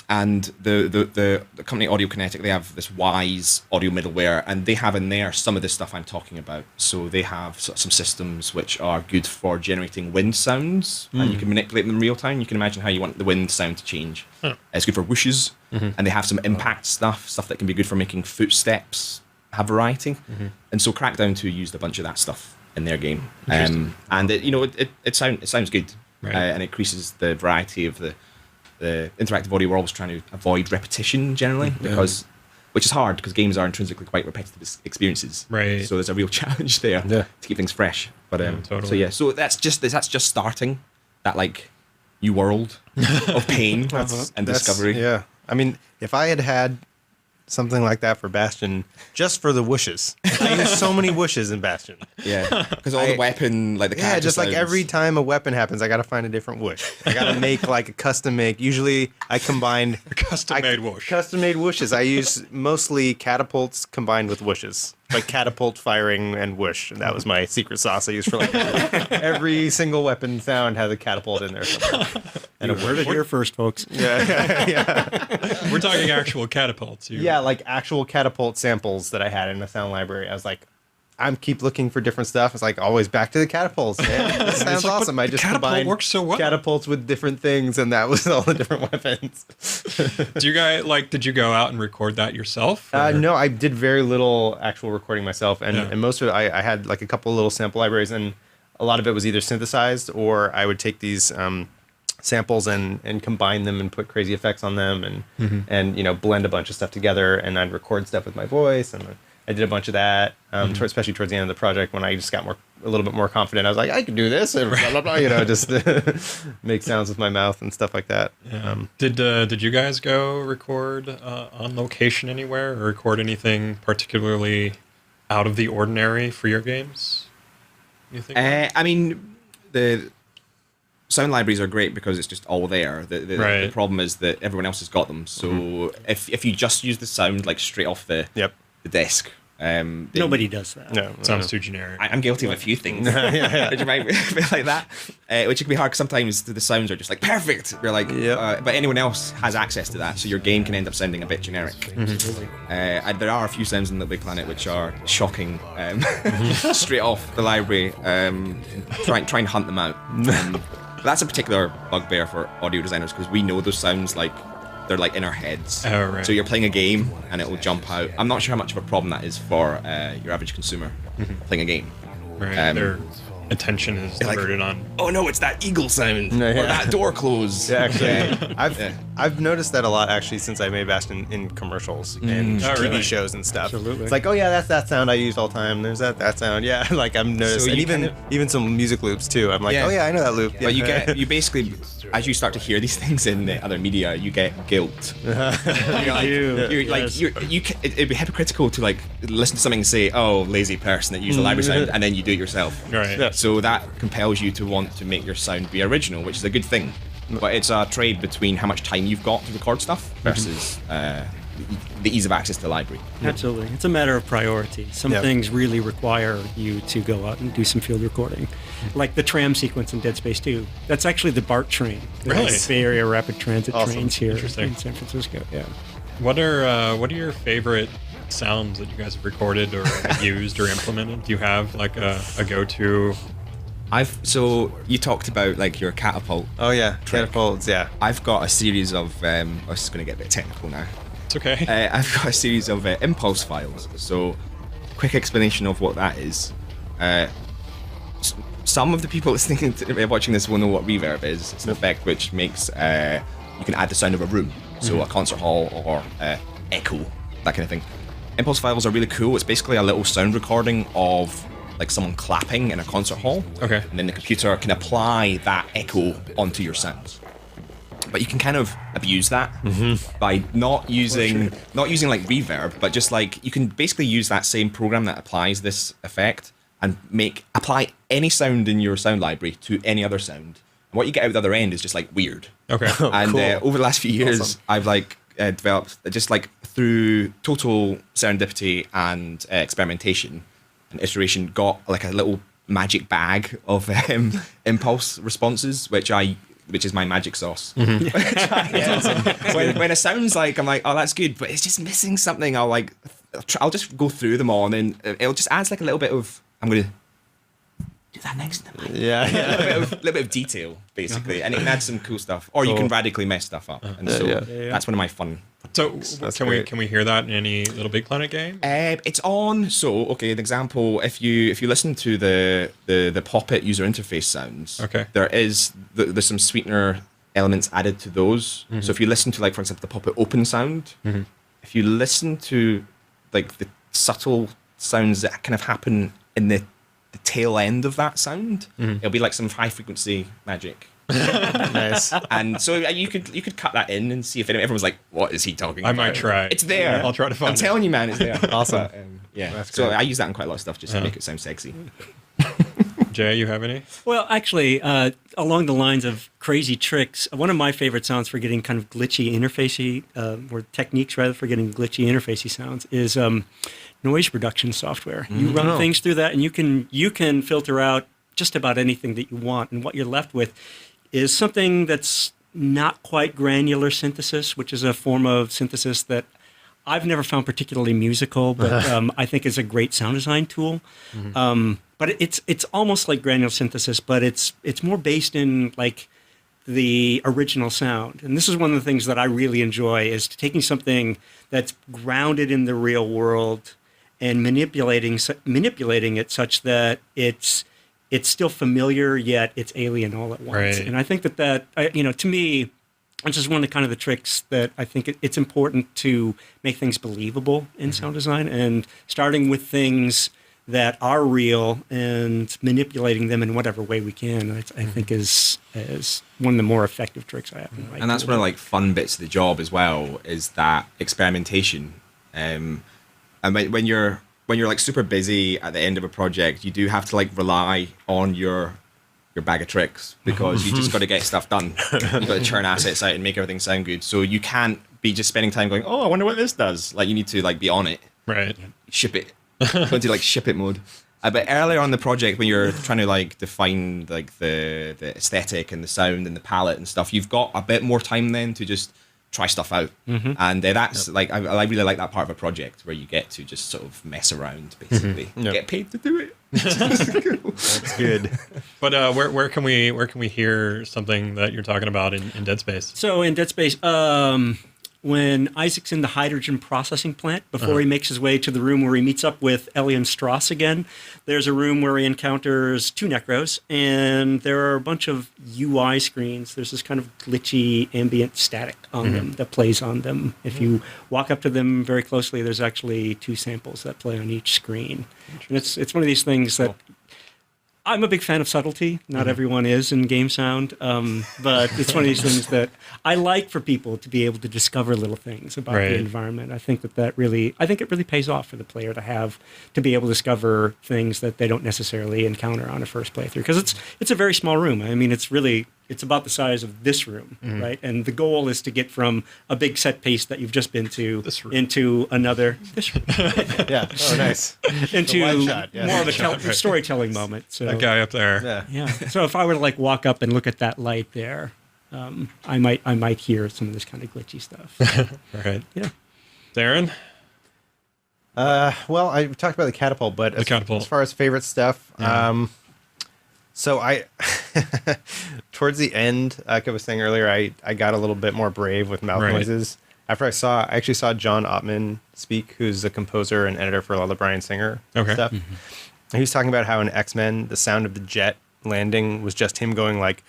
And the company Audio Kinetic, they have this Wise audio middleware, and they have in there some of the stuff I'm talking about. So they have some systems which are good for generating wind sounds, and you can manipulate them in real time. You can imagine how you want the wind sound to change. It's good for whooshes, and they have some impact stuff that can be good for making footsteps have variety. And so Crackdown 2 used a bunch of that stuff in their game, and it sounds good, and it increases the variety of the interactive audio. We're always trying to avoid repetition generally, which is hard because games are intrinsically quite repetitive experiences. Right. So there's a real challenge there to keep things fresh. But totally. so that's just starting that like new world of pain and discovery. Yeah. I mean, if I had something like that for Bastion, just for the whooshes. I use so many whooshes in Bastion. Yeah, because all the weapon, like the character just like sounds. every time a weapon happens, I got to find a different whoosh. I got to make like a custom make. Usually, I combine custom-made whoosh. Custom-made whooshes. I use mostly catapults combined with whooshes, like catapult firing and whoosh. And that was my secret sauce I used for like every single weapon sound has a catapult in there somewhere. And you heard it here first, folks. Yeah. We're talking actual catapults. Yeah, like actual catapult samples that I had in the sound library. I was like, I keep looking for different stuff. It's like always back to the catapults. Man. This sounds awesome. I just combined works so well. Catapults with different things, and that was all the different weapons. Did you go out and record that yourself? No, I did very little actual recording myself, and most of it I had like a couple of little sample libraries, and a lot of it was either synthesized or I would take these samples and combine them and put crazy effects on them and blend a bunch of stuff together, and I'd record stuff with my voice, and I did a bunch of that, especially towards the end of the project when I just got a little bit more confident. I was like, I can do this, and blah, blah, blah, just make sounds with my mouth and stuff like that. Yeah. Did you guys go record on location anywhere, or record anything particularly out of the ordinary for your games? You think? I mean, the sound libraries are great because it's just all there. The problem is that everyone else has got them. So if you just use the sound like straight off the desk, nobody does that. No, sounds too generic. I'm guilty of a few things, which might be like that, which can be hard because sometimes the sounds are just like perfect. You're like, but anyone else has access to that, so your game can end up sounding a bit generic. And there are a few sounds in Little Big Planet which are shocking, straight off the library. Try and hunt them out. But that's a particular bugbear for audio designers because we know those sounds like they're like in our heads. Oh, right. So you're playing a game and it will jump out. I'm not sure how much of a problem that is for your average consumer playing a game. Right. Their attention is diverted on. Oh no, it's that eagle sound or that door close. Yeah, actually, I've noticed that a lot actually since I made Bastion in commercials and TV shows and stuff. Absolutely. It's like, oh yeah, that's that sound I use all the time. There's that sound. Yeah, like I'm noticed, So and you even some music loops too. I'm like, oh yeah, I know that loop. Yeah. But you basically, as you start to hear these things in the other media, you get guilt. It'd be hypocritical to like listen to something and say, oh, lazy person that used the library sound, and then you do it yourself. Right. Yeah. So that compels you to want to make your sound be original, which is a good thing. But it's a trade between how much time you've got to record stuff versus the ease of access to the library. Absolutely. It's a matter of priority. Some things really require you to go out and do some field recording. Like the tram sequence in Dead Space 2. That's actually the BART train. Really? The Bay Area Rapid Transit trains here Interesting. in San Francisco. Yeah. What are your favorite sounds that you guys have recorded or used or implemented? Do you have like a go-to? So you talked about like your catapult. Oh yeah, catapults. Yeah. I've got a series of. I'm just going to get a bit technical now. It's okay. I've got a series of impulse files. So, quick explanation of what that is. Some of the people listening to watching this will know what reverb is. It's an effect which makes you can add the sound of a room, so a concert hall or echo, that kind of thing. Impulse files are really cool. It's basically a little sound recording of like someone clapping in a concert hall. Okay. And then the computer can apply that echo onto your sounds. But you can kind of abuse that by not using like reverb, but just like you can basically use that same program that applies this effect and apply any sound in your sound library to any other sound. And what you get out the other end is just like weird. Okay. And Cool. Over the last few years, Awesome. I've like developed just like through total serendipity and experimentation and iteration, got like a little magic bag of impulse responses, which is my magic sauce. When it sounds like I'm like, oh, that's good, but it's just missing something. I'll just go through them all, and then it'll just adds like a little bit of I'm gonna do that next time. Yeah. A little bit of detail, basically, and it can add some cool stuff, or you can radically mess stuff up. And so that's one of my fun. So That's can great. we hear that in any Little Big Planet game? It's on. So okay, an example. If you listen to the Poppet user interface sounds, Okay. there's some sweetener elements added to those. So if you listen to like for example the Poppet open sound, if you listen to like the subtle sounds that kind of happen in the tail end of that sound, it'll be like some high frequency magic. Nice. And so you could cut that in and see if everyone's like, what is he talking I about? might try. It's there. I'll try to find I'm telling you, man, it's there. Awesome. But, yeah. That's So great. I use that in quite a lot of stuff just to make it sound sexy. Jay, you have any? Well, actually, along the lines of crazy tricks, one of my favorite sounds for getting kind of glitchy interfacey, or techniques rather for getting glitchy interfacey sounds is noise reduction software. You run things through that, and you can filter out just about anything that you want, and what you're left with is something that's not quite granular synthesis, which is a form of synthesis that I've never found particularly musical, but I think is a great sound design tool. But it's almost like granular synthesis, but it's more based in like the original sound. And this is one of the things that I really enjoy is taking something that's grounded in the real world and manipulating it such that it's still familiar, yet it's alien all at once. Right. And I think that to me, which is one of the kind of the tricks that I think it's important to make things believable in sound design, and starting with things that are real and manipulating them in whatever way we can, I think is one of the more effective tricks I have. And that's one of like fun bits of the job as well, is that experimentation. And when you're like super busy at the end of a project, you do have to like rely on your bag of tricks, because you just got to get stuff done. You got to churn assets out and make everything sound good. So you can't be just spending time going, oh, I wonder what this does. Like, you need to like be on it, Right. ship it, go into like ship it mode. But earlier on the project, when you're trying to like define like the aesthetic and the sound and the palette and stuff, you've got a bit more time then to just try stuff out. And that's like, I really like that part of a project where you get to just sort of mess around, basically. Get paid to do it. That's good. But where can we hear something that you're talking about in Dead Space? So in Dead Space, when Isaac's in the hydrogen processing plant, before he makes his way to the room where he meets up with Ellie and Strauss again, there's a room where he encounters 2 Necros, and there are a bunch of UI screens. There's this kind of glitchy ambient static on them that plays on them. If you walk up to them very closely, there's actually 2 samples that play on each screen. And it's one of these things that I'm a big fan of subtlety. Not everyone is in game sound, but it's one of these things that I like for people to be able to discover little things about the environment. I think it really pays off for the player to be able to discover things that they don't necessarily encounter on a first playthrough, because it's a very small room. I mean, it's about the size of this room, right? And the goal is to get from a big set piece that you've just been to into another this room. Yeah. Oh, nice. Into shot, yeah. more of a storytelling moment. So That guy up there. Yeah. So if I were to like walk up and look at that light there, I might hear some of this kind of glitchy stuff. Right. Yeah. Darren? Well, I talked about the catapult, but as far as favorite stuff, so I, towards the end, like I was saying earlier, I got a little bit more brave with mouth noises. After I actually saw John Ottman speak, who's the composer and editor for all the Bryan Singer stuff. And he was talking about how in X-Men, the sound of the jet landing was just him going like,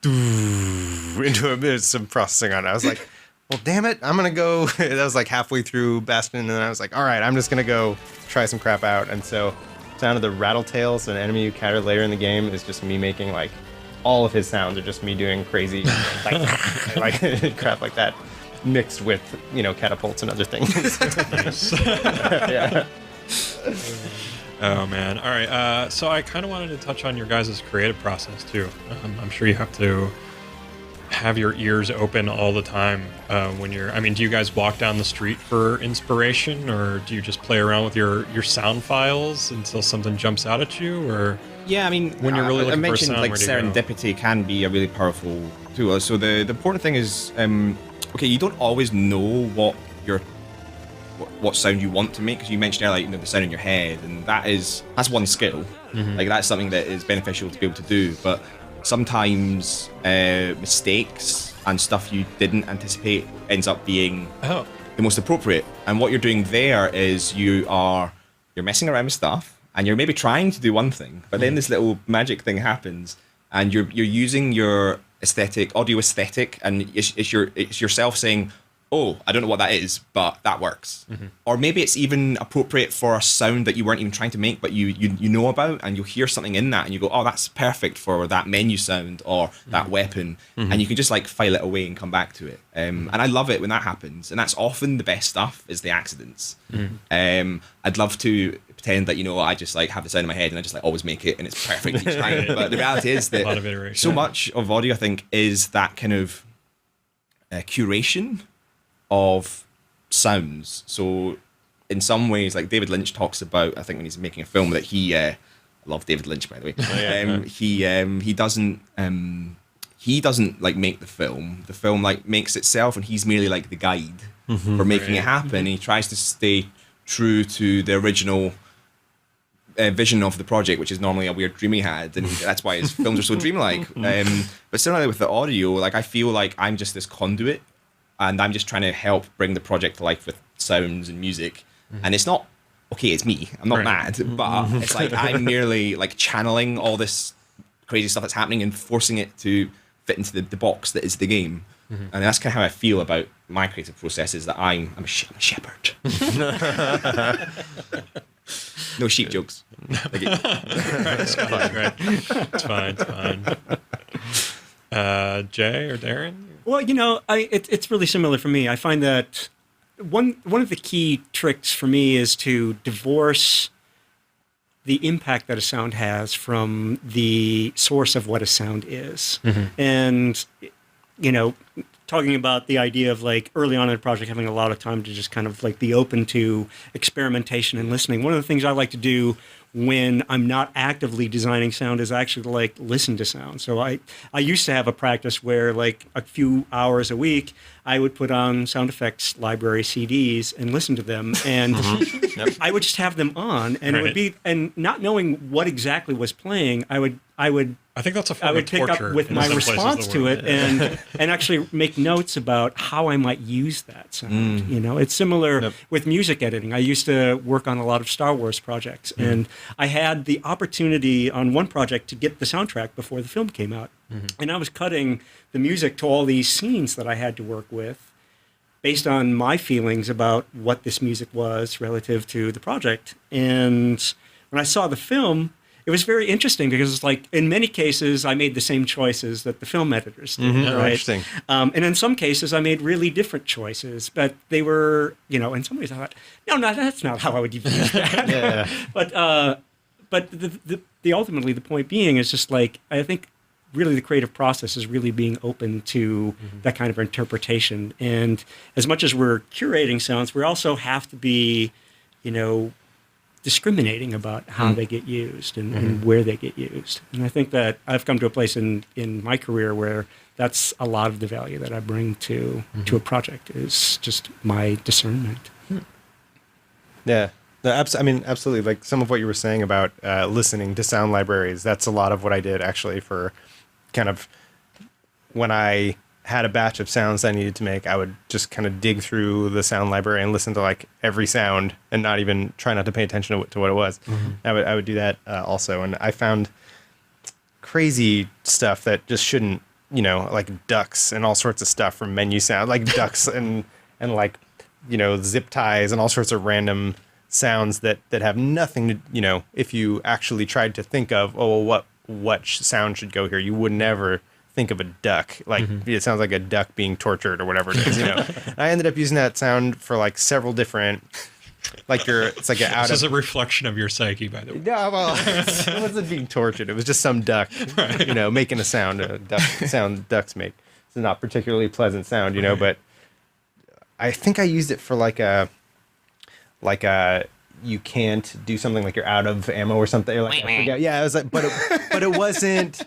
into some processing on it. I was like, well, damn it, I'm going to go. That was like halfway through Bastion, and then I was like, all right, I'm just going to go try some crap out. And so sound of the rattletails, an enemy you encounter later in the game, is just me making like all of his sounds are just me doing crazy like crap like that, mixed with catapults and other things. Yeah. Oh man! All right. So I kind of wanted to touch on your guys' creative process too. I'm sure you have to have your ears open all the time when you're. I mean, do you guys walk down the street for inspiration, or do you just play around with your sound files until something jumps out at you, or? Yeah, I mean, when you're really looking I mentioned for a sound, like serendipity can be a really powerful tool. So the important thing is, okay, you don't always know what sound you want to make, because you mentioned earlier, the sound in your head, and that's one skill. Like that's something that is beneficial to be able to do. But sometimes mistakes and stuff you didn't anticipate ends up being the most appropriate. And what you're doing there is you're messing around with stuff, and you're maybe trying to do one thing, but then this little magic thing happens, and you're using your audio aesthetic, and it's yourself saying, oh, I don't know what that is, but that works. Or maybe it's even appropriate for a sound that you weren't even trying to make, but you know about, and you'll hear something in that, and you go, oh, that's perfect for that menu sound or that weapon, and you can just like file it away and come back to it. And I love it when that happens, and that's often the best stuff, is the accidents. I'd love to pretend that I just like have the sound in my head and I just like always make it and it's perfect each time. But the reality is that so much of audio, I think, is that kind of curation of sounds. So in some ways, like David Lynch talks about, I think when he's making a film, that I love David Lynch, by the way. He doesn't like make the film like makes itself, and he's merely like the guide for making it happen. And he tries to stay true to the original vision of the project, which is normally a weird dream he had, and that's why his films are so dreamlike. But similarly with the audio, like I feel like I'm just this conduit, and I'm just trying to help bring the project to life with sounds and music. And it's not, okay, it's me, I'm not mad, but it's like I'm merely like channeling all this crazy stuff that's happening and forcing it to fit into the box that is the game. And that's kind of how I feel about my creative process, is that I'm a shepherd. No sheep jokes. Right, it's fine, right? It's fine. Jay or Darren? Well, it's really similar for me. I find that one of the key tricks for me is to divorce the impact that a sound has from the source of what a sound is. And, talking about the idea of like early on in a project having a lot of time to just kind of like be open to experimentation and listening. One of the things I like to do when I'm not actively designing sound is actually like listen to sound. So I used to have a practice where like a few hours a week I would put on sound effects library CDs and listen to them, and I would just have them on, and it would be, and not knowing what exactly was playing, I would I think that's a form I would of pick torture up with in my some places of response the to world. it and actually make notes about how I might use that sound. It's similar with music editing. I used to work on a lot of Star Wars projects, and I had the opportunity on one project to get the soundtrack before the film came out. And I was cutting the music to all these scenes that I had to work with based on my feelings about what this music was relative to the project. And when I saw the film, it was very interesting because it's like, in many cases, I made the same choices that the film editors did. Right? Interesting. And in some cases, I made really different choices, but they were, in some ways I thought, no, that's not how I would even use that. Yeah. But the ultimately, the point being is just like, I think really the creative process is really being open to that kind of interpretation. And as much as we're curating sounds, we also have to be, discriminating about how they get used and where they get used. And I think that I've come to a place in my career where that's a lot of the value that I bring to a project, is just my discernment. Yeah. No, absolutely. Like some of what you were saying about listening to sound libraries, that's a lot of what I did actually for kind of when I had a batch of sounds I needed to make. I would just kind of dig through the sound library and listen to like every sound and not even try not to pay attention to what it was. I would do that also. And I found crazy stuff that just shouldn't, like ducks and all sorts of stuff from menu sound, like ducks and like, zip ties and all sorts of random sounds that have nothing to, if you actually tried to think of, what sound should go here, you would never think of a duck. Like it sounds like a duck being tortured or whatever it is, I ended up using that sound for like several different, like it's like an out This is a reflection of your psyche, by the way. Yeah, well, it wasn't being tortured. It was just some duck, making a sound. Sound ducks make. It's a not particularly pleasant sound, but I think I used it for like a you can't do something like you're out of ammo or something. Or like, I forget. Yeah, it was like, but it wasn't.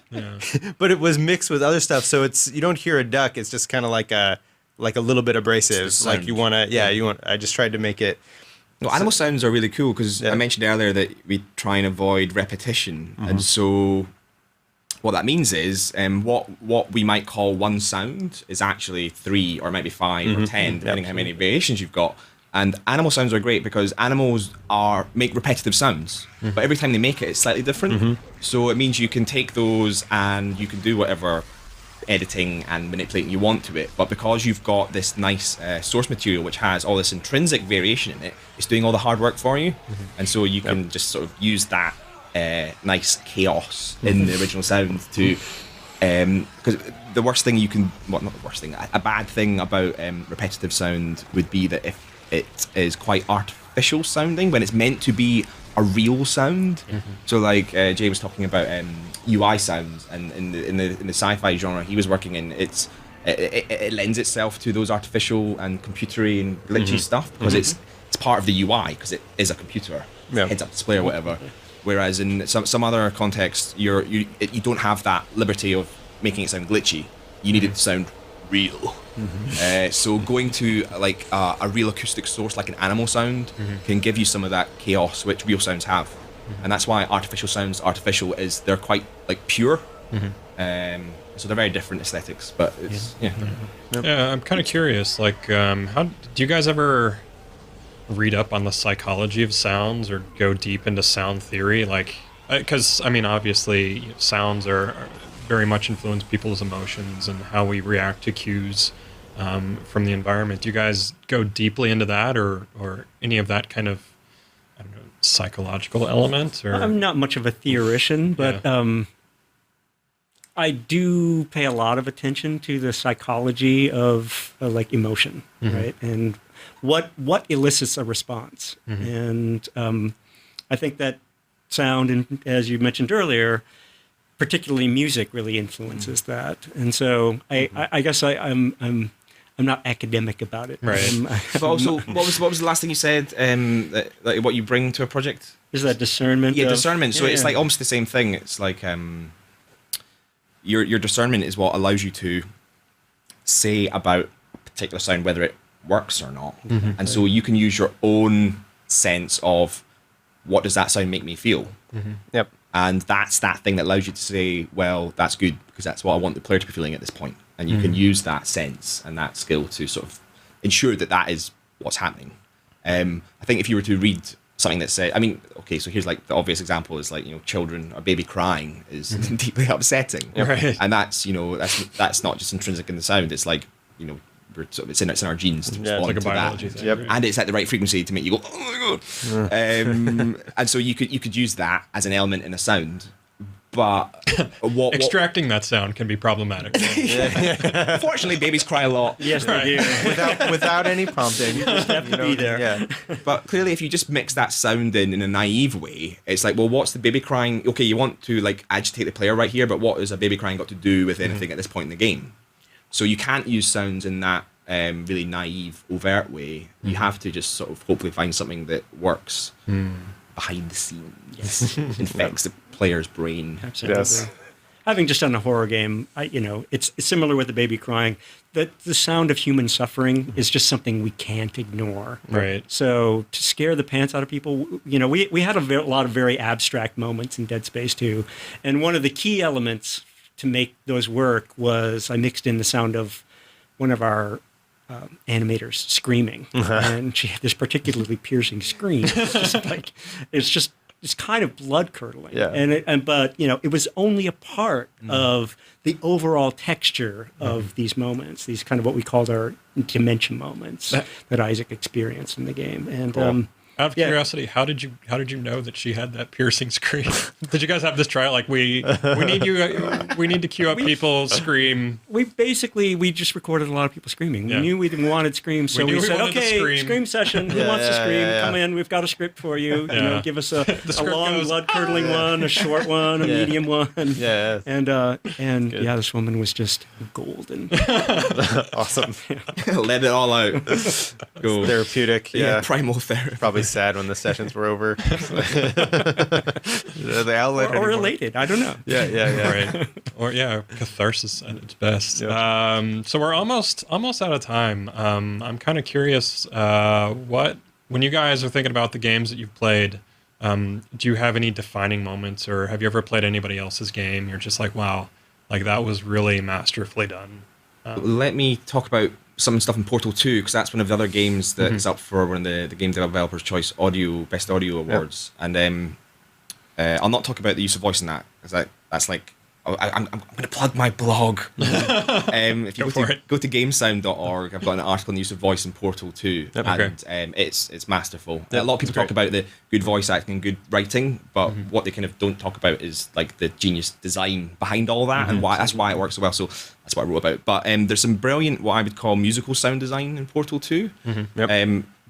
But it was mixed with other stuff, so you don't hear a duck. It's just kind of like a little bit abrasive. Like you want to, I just tried to make it. No, animal sounds are really cool because I mentioned earlier that we try and avoid repetition, and so what that means is what we might call one sound is actually 3 or maybe 5 or 10, depending how many variations you've got. And animal sounds are great because animals make repetitive sounds, but every time they make it, it's slightly different. So it means you can take those and you can do whatever editing and manipulating you want to it. But because you've got this nice source material which has all this intrinsic variation in it, it's doing all the hard work for you. And so you can just sort of use that nice chaos in the original sound to... Because the worst thing not the worst thing, a bad thing about repetitive sound would be that if it is quite artificial sounding when it's meant to be a real sound. So like Jay was talking about UI sounds, and in the sci-fi genre he was working in, it lends itself to those artificial and computery and glitchy stuff because it's part of the UI because it is a computer, heads-up display or whatever. Whereas in some other contexts, you don't have that liberty of making it sound glitchy. You need it to sound real. So going to like a real acoustic source like an animal sound can give you some of that chaos which real sounds have. And that's why artificial sounds, they're quite like pure. So they're very different aesthetics, but it's Yeah, I'm kind of curious, like how do you guys ever read up on the psychology of sounds or go deep into sound theory? Like, because I mean, obviously sounds are very much influence people's emotions and how we react to cues from the environment. Do you guys go deeply into that, or any of that kind of, I don't know, psychological element? Or I'm not much of a theoretician, but I do pay a lot of attention to the psychology of like emotion, right? And what elicits a response. And I think that sound, and as you mentioned earlier, particularly music, really influences that. And so I guess I'm not academic about it. Right. But also, what was the last thing you said? Like what you bring to a project? Is that discernment? Yeah, of- discernment. So yeah. it's like almost the same thing. It's like your discernment is what allows you to say about a particular sound whether it works or not. And so you can use your own sense of what does that sound make me feel. Yep. And that's that thing that allows you to say, well, that's good because that's what I want the player to be feeling at this point. And you can use that sense and that skill to sort of ensure that that is what's happening. I think if you were to read something that said, I mean, okay, so here's like the obvious example is like, children, a baby crying is deeply upsetting. Right. And that's, that's not just intrinsic in the sound. It's like, we're sort of, it's in our genes to respond like a to that. biology thing. Yep. Right? And it's at the right frequency to make you go, oh my god. And so you could use that as an element in a sound, but what Extracting that sound can be problematic. fortunately babies cry a lot. Yes, they do. without any prompting. You just have to be there. Yeah. But clearly, if you just mix that sound in a naive way, it's like, well, what's the baby crying? Okay, you want to like agitate the player right here, but what has a baby crying got to do with anything at this point in the game? So you can't use sounds in that really naive, overt way. You have to just sort of hopefully find something that works behind the scenes. Yes. Infects the player's brain. Absolutely. Yes. Having just done a horror game, it's similar with the baby crying. That the sound of human suffering is just something we can't ignore. Right. So to scare the pants out of people, we had a lot of very abstract moments in Dead Space 2, and one of the key elements to make those work was I mixed in the sound of one of our animators screaming, and she had this particularly piercing scream. It's kind of blood curdling. Yeah. But it was only a part of the overall texture of these moments, these kind of what we called our dimension moments that Isaac experienced in the game. And Out of curiosity, how did you know that she had that piercing scream? Did you guys have this trial? Like we need to cue up people scream. we just recorded a lot of people screaming. Yeah. We knew we wanted screams, so knew we we said, wanted to okay, scream. scream session. Who wants to scream? Come in. We've got a script for you. Yeah. Give us a script long goes, blood curdling one, a short one, a medium one. Yeah. And this woman was just golden. Awesome. Let it all out. Go. Therapeutic. Yeah. Primal therapy. Probably sad when the sessions were over. The outlet or anymore. elated. I don't know. Yeah. Right. Or catharsis at its best. Yeah. So we're almost out of time. I'm kind of curious, when you guys are thinking about the games that you've played, do you have any defining moments, or have you ever played anybody else's game? You're just like, wow, like that was really masterfully done. Let me talk about some stuff in Portal 2, because that's one of the other games that is up for one of the Game Developers' Choice Best Audio Awards. And I'll not talk about the use of voice in that, because that's like, I'm going to plug my blog. If you go to gamesound.org, I've got an article on the use of voice in Portal 2, and it's masterful. A lot of people talk about the good voice acting and good writing, but what they kind of don't talk about is like the genius design behind all that, and that's why it works so well. So that's what I wrote about. But there's some brilliant, what I would call musical sound design in Portal 2.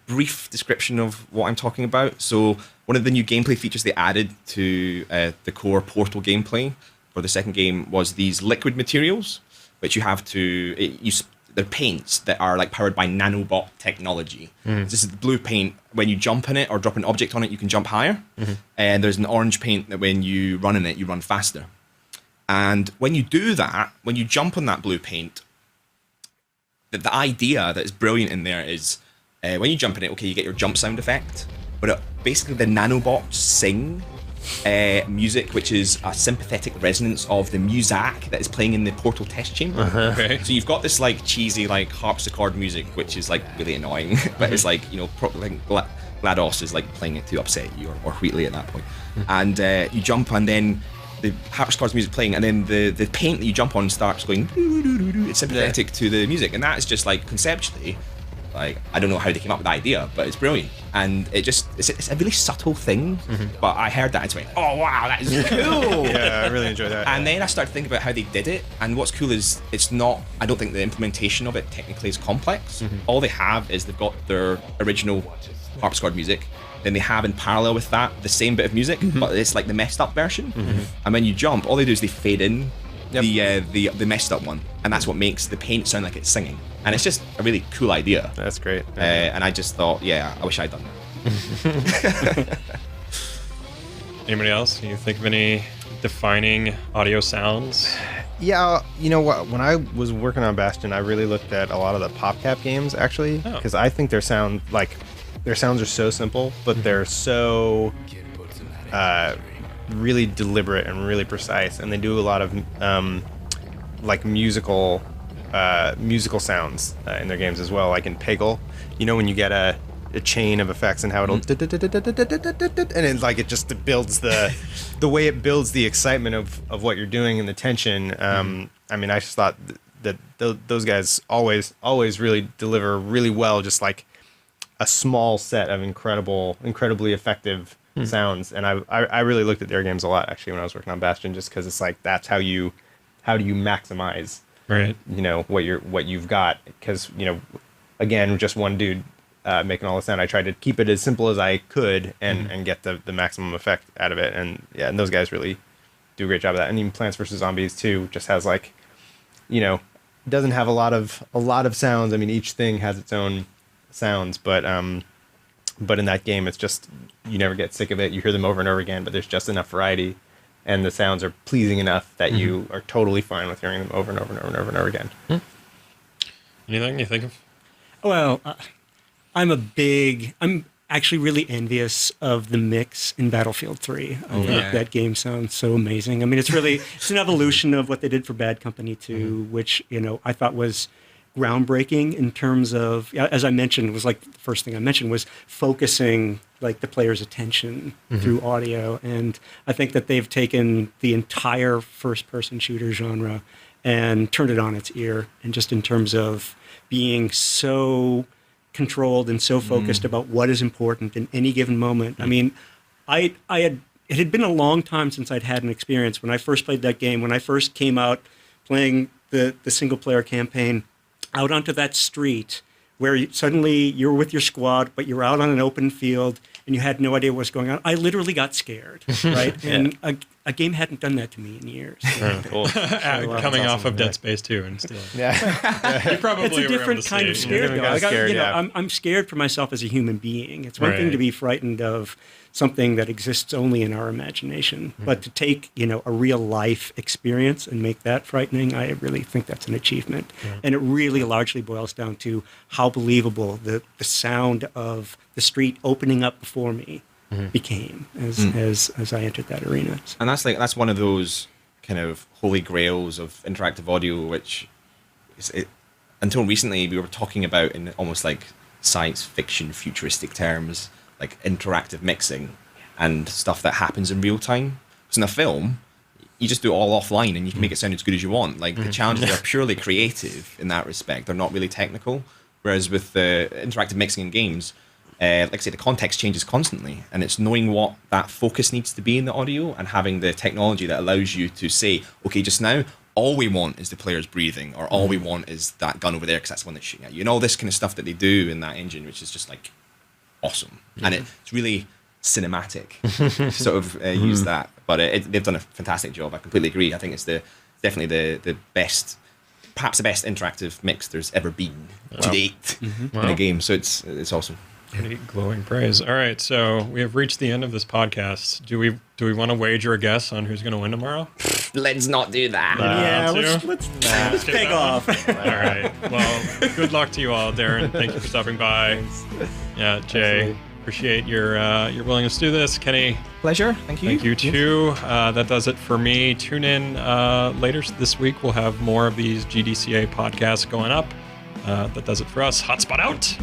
Brief description of what I'm talking about. So one of the new gameplay features they added to the core Portal gameplay for the second game was these liquid materials, which you have to use. They're paints that are like powered by nanobot technology. This is the blue paint. When you jump in it or drop an object on it, you can jump higher. And there's an orange paint that when you run in it, you run faster. And when you do that, when you jump on that blue paint, the idea that is brilliant in there is when you jump in it, okay, you get your jump sound effect, but basically the nanobots sing music, which is a sympathetic resonance of the muzak that is playing in the Portal test chamber. So you've got this like cheesy like harpsichord music, which is like really annoying, but it's like GLaDOS is like playing it to upset you, or Wheatley at that point. And you jump, and then the harpsichord's music playing, and then the paint that you jump on starts going. It's sympathetic to the music, and that is just like conceptually. Like, I don't know how they came up with the idea, but it's brilliant. And it's a really subtle thing, but I heard that and went, oh wow, that is cool. Yeah, I really enjoyed that. And then I started thinking about how they did it, and what's cool is it's not, I don't think the implementation of it technically is complex. All they have is they've got their original harpsichord music, then they have in parallel with that the same bit of music, but it's like the messed up version. And when you jump, all they do is they fade in the messed up one, and that's what makes the paint sound like it's singing. And it's just a really cool idea. That's great. And I just thought, yeah, I wish I'd done that. Anybody else? Can you think of any defining audio sounds? Yeah, you know what? When I was working on Bastion, I really looked at a lot of the PopCap games, actually, because I think their sounds are so simple, but they're so really deliberate and really precise, and they do a lot of like musical sounds in their games as well. Like in Peggle, you know, when you get a chain of effects and how it'll and it's like it just builds the way it builds the excitement of what you're doing and the tension. I mean, I just thought that those guys always really deliver really well, just like a small set of incredibly effective sounds. And I really looked at their games a lot, actually, when I was working on Bastion, just because it's like, that's how do you maximize, right, you know, what you've got. Because, you know, again, just one dude making all the sound, I tried to keep it as simple as I could and get the maximum effect out of it. And yeah, and those guys really do a great job of that. And even Plants vs. Zombies too just has, like, you know, doesn't have a lot of sounds. I mean, each thing has its own sounds, but in that game, it's just, you never get sick of it. You hear them over and over again, but there's just enough variety, and the sounds are pleasing enough that you are totally fine with hearing them over and over and over and over and over again. Anything you think of? Well, I'm actually really envious of the mix in Battlefield 3. I think that game sounds so amazing. I mean, it's an evolution of what they did for Bad Company 2, which, you know, I thought was groundbreaking in terms of, as I mentioned, was like the first thing I mentioned was focusing like the player's attention through audio. And I think that they've taken the entire first-person shooter genre and turned it on its ear. And just in terms of being so controlled and so focused about what is important in any given moment. I mean, it had been a long time since I'd had an experience when I first played that game. When I first came out playing the single-player campaign, out onto that street where suddenly you're with your squad, but you're out on an open field and you had no idea what's going on. I literally got scared, right? And a game hadn't done that to me in years. Cool. Coming off of Dead Space 2 and still. You probably it's a different kind of scared, though. I'm scared for myself as a human being. It's one thing to be frightened of something that exists only in our imagination, but to take, you know, a real life experience and make that frightening, I really think that's an achievement. And it really largely boils down to how believable the sound of the street opening up before me became as I entered that arena. And that's one of those kind of holy grails of interactive audio, which until recently we were talking about in almost like science fiction futuristic terms, like interactive mixing and stuff that happens in real time. Because in a film, you just do it all offline and you can make it sound as good as you want. Like the challenges are purely creative in that respect. They're not really technical. Whereas with the interactive mixing in games, like I say, the context changes constantly, and it's knowing what that focus needs to be in the audio and having the technology that allows you to say, okay, just now, all we want is the players breathing, or all we want is that gun over there because that's the one that's shooting at you. And all this kind of stuff that they do in that engine, which is just like awesome. And it's really cinematic to sort of use that. But they've done a fantastic job. I completely agree. I think it's definitely the best, perhaps the best interactive mix there's ever been to date in a game. So it's awesome. Pretty glowing praise. All right, so we have reached the end of this podcast. Do we want to wager a guess on who's going to win tomorrow? Let's not do that. Let's take off. All right. Well, good luck to you all, Darren. Thank you for stopping by. Yeah, Jay. Absolutely. Appreciate your willingness to do this. Kenny, pleasure. Thank you. Thank you too. That does it for me. Tune in later this week. We'll have more of these GDCA podcasts going up. That does it for us. HotSpot out.